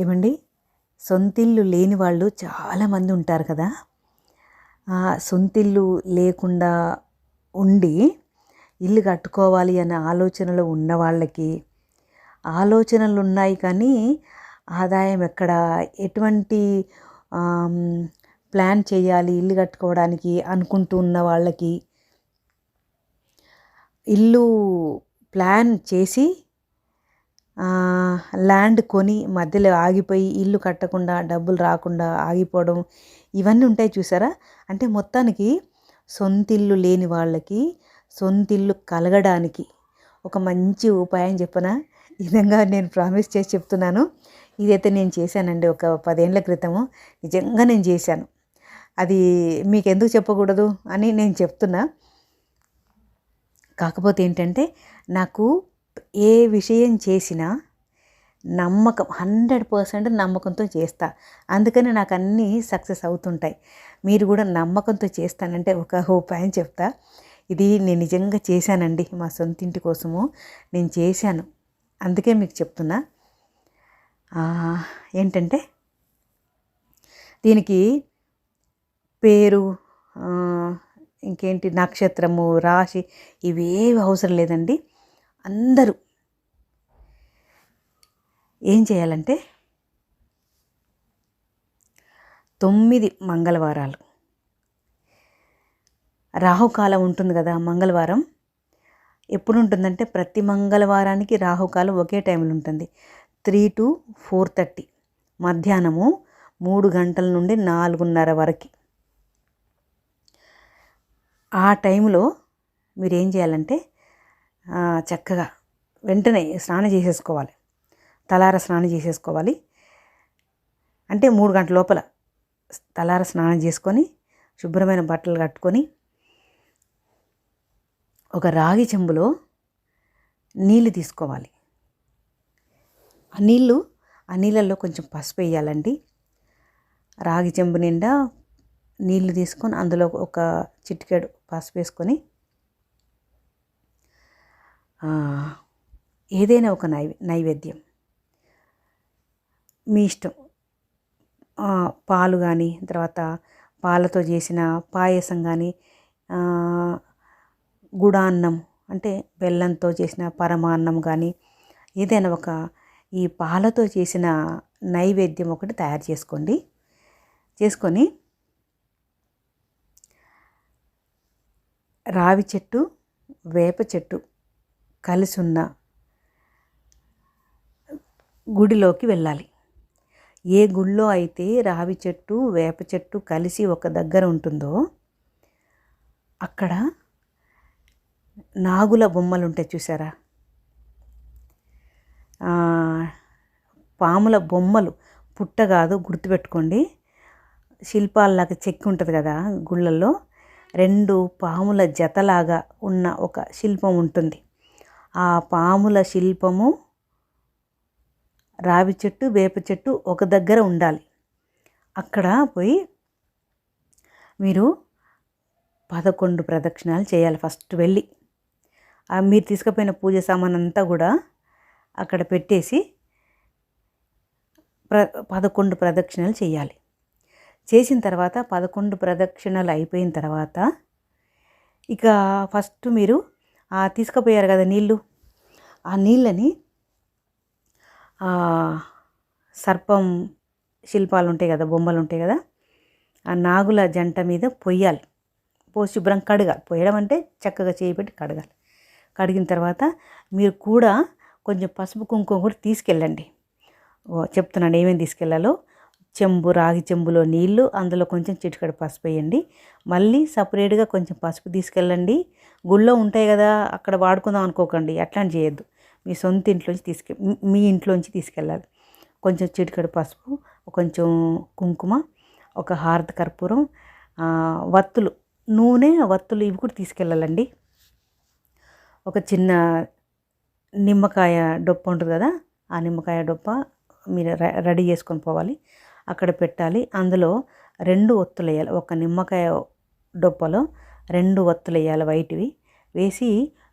ఏమండి, సొంతిల్లు లేని వాళ్ళు చాలామంది ఉంటారు కదా. సొంతిల్లు లేకుండా ఉండి ఇల్లు కట్టుకోవాలి అనే ఆలోచనలు ఉన్న వాళ్ళకి, ఆలోచనలు ఉన్నాయి కానీ ఆదాయం ఎక్కడ, ఎటువంటి ప్లాన్ చేయాలి ఇల్లు కట్టుకోవడానికి అనుకుంటూ ఉన్న వాళ్ళకి, ఇల్లు ప్లాన్ చేసి ల్యాండ్ కొని మధ్యలో ఆగిపోయి ఇల్లు కట్టకుండా డబ్బులు రాకుండా ఆగిపోవడం, ఇవన్నీ ఉంటాయి చూసారా. అంటే మొత్తానికి సొంతిల్లు లేని వాళ్ళకి సొంతిల్లు కలగడానికి ఒక మంచి ఉపాయం చెప్పనా. ఈ విధంగా నేను ప్రామిస్ చేసి చెప్తున్నాను. ఇదైతే నేను చేశానండి ఒక 10 ఏళ్ల క్రితము. నిజంగా నేను చేశాను. అది మీకు ఎందుకు చెప్పకూడదు అని నేను చెప్తున్నా. కాకపోతే ఏంటంటే, నాకు ఏ విషయం చేసినా నమ్మకం 100% నమ్మకంతో చేస్తా. అందుకని నాకు అన్నీ సక్సెస్ అవుతుంటాయి. మీరు కూడా నమ్మకంతో చేస్తానంటే ఒక ఉపాయం చెప్తా. ఇది నేను నిజంగా చేశానండి. మా సొంతింటి కోసము నేను చేశాను. అందుకే మీకు చెప్తున్నా. ఏంటంటే, దీనికి పేరు, ఇంకేంటి నక్షత్రము, రాశి ఇవేవి అవసరం లేదండి. అందరూ ఏం చేయాలంటే 9 మంగళవారాలు, రాహుకాలం ఉంటుంది కదా. మంగళవారం ఎప్పుడు ఉంటుందంటే ప్రతి మంగళవారానికి రాహుకాలం ఒకే టైంలో ఉంటుంది. 3 to 4:30 మధ్యాహ్నము 3 గంటల నుండి 4:30 వరకు. ఆ టైంలో మీరు ఏం చేయాలంటే చక్కగా వెంటనే స్నానం చేసేసుకోవాలి. తలార స్నానం చేసేసుకోవాలి. అంటే 3 గంటల లోపల తలార స్నానం చేసుకొని శుభ్రమైన బట్టలు కట్టుకొని ఒక రాగి చెంబులో నీళ్ళు తీసుకోవాలి. ఆ నీళ్ళల్లో కొంచెం పసుపు వేయాలండి. రాగి చెంబు నిండా నీళ్ళు తీసుకొని అందులో ఒక చిటికెడు పసుపు వేసుకొని ఏదైనా ఒక నైవేద్యం మీ ఇష్టం, పాలు కానీ, తర్వాత పాలతో చేసిన పాయసం కానీ, గుడాన్నం అంటే బెల్లంతో చేసిన పరమాన్నం కానీ, ఏదైనా ఒక ఈ పాలతో చేసిన నైవేద్యం ఒకటి తయారు చేసుకొని రావి చెట్టు, వేప చెట్టు కలిసి ఉన్న గుడిలోకి వెళ్ళాలి. ఏ గుడిలో అయితే రావి చెట్టు, వేప చెట్టు కలిసి ఒక దగ్గర ఉంటుందో అక్కడ నాగుల బొమ్మలు ఉంటాయి చూసారా. పాముల బొమ్మలు, పుట్ట కాదు, గుర్తుపెట్టుకోండి. శిల్పాలలాగా చెక్కి ఉంటుంది కదా గుళ్ళల్లో. 2 పాముల జతలాగా ఉన్న ఒక శిల్పం ఉంటుంది. ఆ పాముల శిల్పము, రావి చెట్టు, వేప చెట్టు ఒక దగ్గర ఉండాలి. అక్కడ పోయి మీరు 11 ప్రదక్షిణాలు చేయాలి. ఫస్ట్ వెళ్ళి మీరు తీసుకుపోయిన పూజ సామాన్ అంతా కూడా అక్కడ పెట్టేసి 11 ప్రదక్షిణాలు చేయాలి. చేసిన తర్వాత 11 ప్రదక్షిణలు అయిపోయిన తర్వాత ఇక ఫస్ట్ మీరు తీసుకుపోయారు కదా నీళ్ళు, ఆ నీళ్ళని సర్పం శిల్పాలు ఉంటాయి కదా, బొమ్మలు ఉంటాయి కదా, ఆ నాగుల జంట మీద పొయ్యాలి. పోసి శుభ్రం కడగాలి. పోయడం అంటే చక్కగా చేయి పెట్టి కడగాలి. కడిగిన తర్వాత మీరు కూడా కొంచెం పసుపు కుంకుమ కూడా తీసుకెళ్ళండి. చెప్తున్నాను ఏమేమి తీసుకెళ్ళాలో. రాగి చెంబులో నీళ్ళు, అందులో కొంచెం చిటికెడు పసుపు వేయండి. మళ్ళీ సపరేట్గా కొంచెం పసుపు తీసుకెళ్ళండి. గుళ్ళో ఉంటాయి కదా అక్కడ వాడుకుందాం అనుకోకండి, అట్లాంటి చేయొద్దు. మీ సొంత ఇంట్లోంచి మీ ఇంట్లోంచి తీసుకెళ్ళాలి. కొంచెం చిటికెడు పసుపు, కొంచెం కుంకుమ, ఒక హారతి కర్పూరం, వత్తులు, నూనె, వత్తులు ఇవి కూడా తీసుకెళ్ళాలండి. ఒక చిన్న నిమ్మకాయ డొప్ప ఉంటుంది కదా, ఆ నిమ్మకాయ డొప్ప మీరు రెడీ చేసుకొని పోవాలి. అక్కడ పెట్టాలి. అందులో 2 ఒత్తులు వేయాలి. ఒక నిమ్మకాయ డొప్పలో 2 ఒత్తులు వేయాలి వైట్వి. వేసి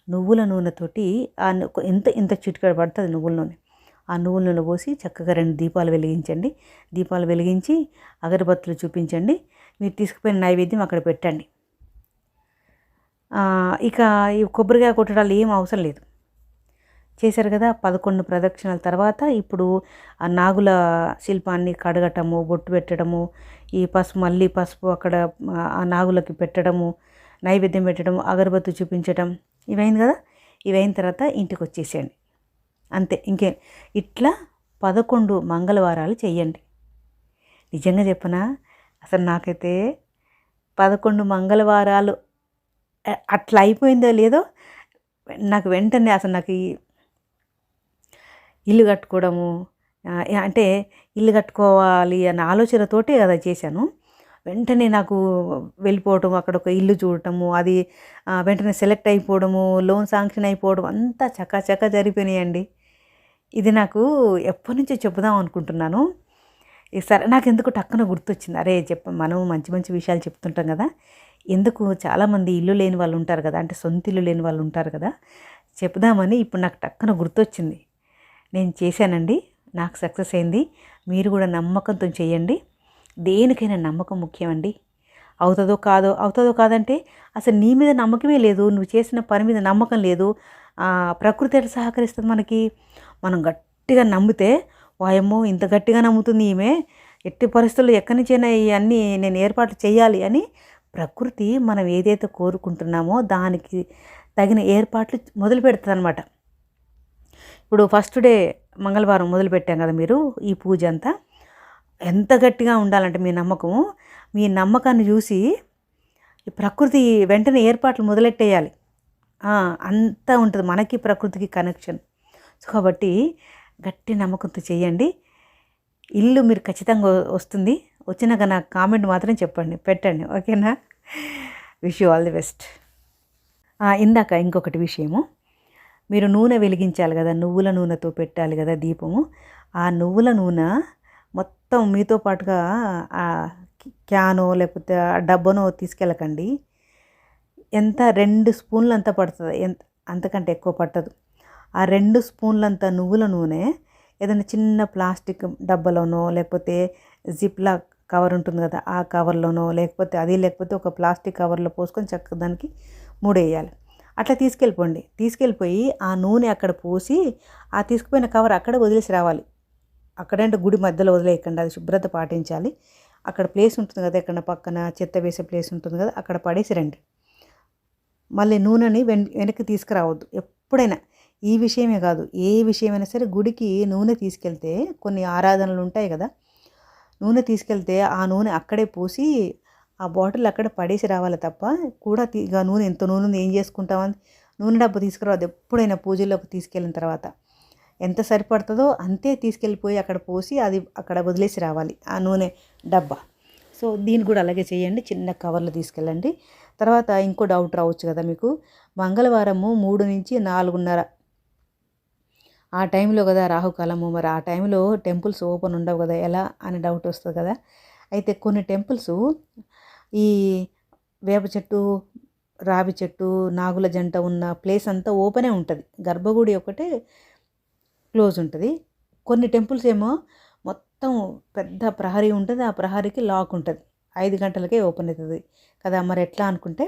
నువ్వుల నూనెతోటి ఇంత చిటికెడు పడుతుంది నువ్వుల నూనె. ఆ నువ్వుల నూనె పోసి చక్కగా 2 దీపాలు వెలిగించండి. దీపాలు వెలిగించి అగరబత్తులు చూపించండి. మీరు తీసుకుపోయిన నైవేద్యం అక్కడ పెట్టండి. ఇక ఈ కొబ్బరికాయ కొట్టడాలు ఏం అవసరం లేదు. చేశారు కదా 11 ప్రదక్షిణాల తర్వాత ఇప్పుడు ఆ నాగుల శిల్పాన్ని కడగటము, బొట్టు పెట్టడము, ఈ మళ్ళీ పసుపు అక్కడ ఆ నాగులకి పెట్టడము, నైవేద్యం పెట్టడం, అగరబత్తి చూపించడం ఇవైంది కదా. ఇవైన తర్వాత ఇంటికి వచ్చేసేయండి. అంతే. ఇట్లా 11 మంగళవారాలు చెయ్యండి. నిజంగా చెప్పనా, అసలు నాకైతే 11 మంగళవారాలు అట్లా అయిపోయిందో లేదో నాకు వెంటనే అసలు నాకు ఇల్లు కట్టుకోవడము అంటే ఇల్లు కట్టుకోవాలి అన్న ఆలోచనతోటే కదా చేశాను. వెంటనే నాకు వెళ్ళిపోవటం, అక్కడ ఒక ఇల్లు చూడటము, అది వెంటనే సెలెక్ట్ అయిపోవడము, లోన్ శాంక్షన్ అయిపోవడం అంతా చకాచకా జరిగిపోయినాయండి. ఇది నాకు ఎప్పటి నుంచో చెప్పుదాం అనుకుంటున్నాను. సరే నాకు ఎందుకు టక్కున గుర్తొచ్చింది. అరే మనం మంచి మంచి విషయాలు చెప్తుంటాం కదా, ఎందుకు చాలామంది ఇల్లు లేని వాళ్ళు ఉంటారు కదా, అంటే సొంత ఇల్లు లేని వాళ్ళు ఉంటారు కదా, చెప్దామని ఇప్పుడు నాకు టక్కున గుర్తొచ్చింది. నేను చేశానండి, నాకు సక్సెస్ అయింది. మీరు కూడా నమ్మకంతో చేయండి. దేనికైనా నమ్మకం ముఖ్యమండి. అవుతుందో కాదంటే అసలు నీ మీద నమ్మకమే లేదు, నువ్వు చేసిన పని మీద నమ్మకం లేదు. ప్రకృతి ఎట్లా సహకరిస్తుంది మనకి? మనం గట్టిగా నమ్మితే, వాయమ్మో ఇంత గట్టిగా నమ్ముతుంది ఈమె, ఎట్టి పరిస్థితుల్లో ఎక్కడి నుంచైనా ఇవన్నీ నేను ఏర్పాట్లు చేయాలి అని ప్రకృతి మనం ఏదైతే కోరుకుంటున్నామో దానికి తగిన ఏర్పాట్లు మొదలు పెడుతుంది అనమాట. ఇప్పుడు ఫస్ట్ డే మంగళవారం మొదలుపెట్టాం కదా మీరు ఈ పూజ అంతా. ఎంత గట్టిగా ఉండాలంటే మీ నమ్మకాన్ని చూసి ప్రకృతి వెంటనే ఏర్పాట్లు మొదలెట్టేయాలి. అంతా ఉంటుంది మనకి ప్రకృతికి కనెక్షన్. కాబట్టి గట్టి నమ్మకంతో చేయండి. ఇల్లు మీరు ఖచ్చితంగా వస్తుంది. వచ్చినాక నాకు కామెంట్ మాత్రం పెట్టండి. ఓకేనా? Wish you all the best. ఇందాక ఇంకొకటి విషయము, మీరు నూనె వెలిగించాలి కదా, నువ్వుల నూనెతో పెట్టాలి కదా దీపము. ఆ నువ్వుల నూనె మొత్తం మీతో పాటుగా ఆ క్యానో లేకపోతే ఆ డబ్బనో తీసుకెళ్ళకండి. ఎంత 2 స్పూన్లు పడుతుంది, అంతకంటే ఎక్కువ పట్టదు. ఆ 2 స్పూన్లంత నువ్వుల నూనె ఏదైనా చిన్న ప్లాస్టిక్ డబ్బాలోనో లేకపోతే జిప్లా కవర్ ఉంటుంది కదా, ఆ కవర్లోనో లేకపోతే ఒక ప్లాస్టిక్ కవర్లో పోసుకొని చక్కగా దానికి మూడేయాలి. అట్లా తీసుకెళ్ళిపోయి ఆ నూనె అక్కడ పోసి ఆ తీసుకుపోయిన కవర్ అక్కడ వదిలేసి రావాలి. అక్కడంటే గుడి మధ్యలో వదిలేయకండి, అది శుభ్రత పాటించాలి. అక్కడ ప్లేస్ ఉంటుంది కదా, ఎక్కడ పక్కన చెత్త వేసే ప్లేస్ ఉంటుంది కదా, అక్కడ పడేసి రండి. మళ్ళీ నూనెని వెనక్కి తీసుకురావద్దు ఎప్పుడైనా. ఈ విషయమే కాదు, ఏ విషయమైనా సరే గుడికి నూనె తీసుకెళ్తే కొన్ని ఆరాధనలు ఉంటాయి కదా, నూనె తీసుకెళ్తే ఆ నూనె అక్కడే పోసి ఆ బాటిల్ అక్కడ పడేసి రావాలి తప్ప ఇక నూనె ఎంత నూనె ఉంది ఏం చేసుకుంటామని నూనె డబ్బా తీసుకురావద్దు. ఎప్పుడైనా పూజల్లోకి తీసుకెళ్ళిన తర్వాత ఎంత సరిపడుతుందో అంతే తీసుకెళ్ళిపోయి అక్కడ పోసి అది అక్కడ వదిలేసి రావాలి ఆ నూనె డబ్బా. సో దీన్ని కూడా అలాగే చేయండి, చిన్న కవర్లు తీసుకెళ్ళండి. తర్వాత ఇంకో డౌట్ రావచ్చు కదా మీకు, మంగళవారము 3 నుంచి 4:30 ఆ టైంలో కదా రాహుకాలము, మరి ఆ టైంలో టెంపుల్స్ ఓపెన్ ఉండవు కదా, ఎలా అని డౌట్ వస్తుంది కదా. అయితే కొన్ని టెంపుల్స్ ఈ వేప చెట్టు, రావి చెట్టు, నాగుల జంట ఉన్న ప్లేస్ అంతా ఓపెనే ఉంటుంది, గర్భగుడి ఒకటే క్లోజ్ ఉంటుంది. కొన్ని టెంపుల్స్ ఏమో మొత్తం పెద్ద ప్రహరీ ఉంటుంది, ఆ ప్రహరీకి లాక్ ఉంటుంది, 5 గంటలకే ఓపెన్ అవుతుంది కదా. మరి ఎట్లా అనుకుంటే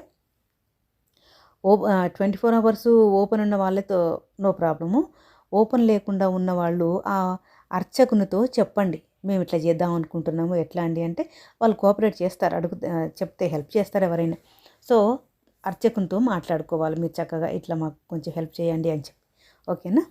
24 అవర్స్ ఓపెన్ ఉన్న వాళ్ళతో నో ప్రాబ్లము, ఓపెన్ లేకుండా ఉన్న వాళ్ళు ఆ అర్చకునితో చెప్పండి, మేము ఇట్లా చేద్దాం అనుకుంటున్నాము, ఎట్లా అండి అంటే వాళ్ళు కోఆపరేట్ చేస్తారు, చెప్తే హెల్ప్ చేస్తారు ఎవరైనా. సో అర్చకునితో మాట్లాడుకోవాలి మీరు చక్కగా, ఇట్లా మాకు కొంచెం హెల్ప్ చేయండి అని చెప్పి. ఓకేనా?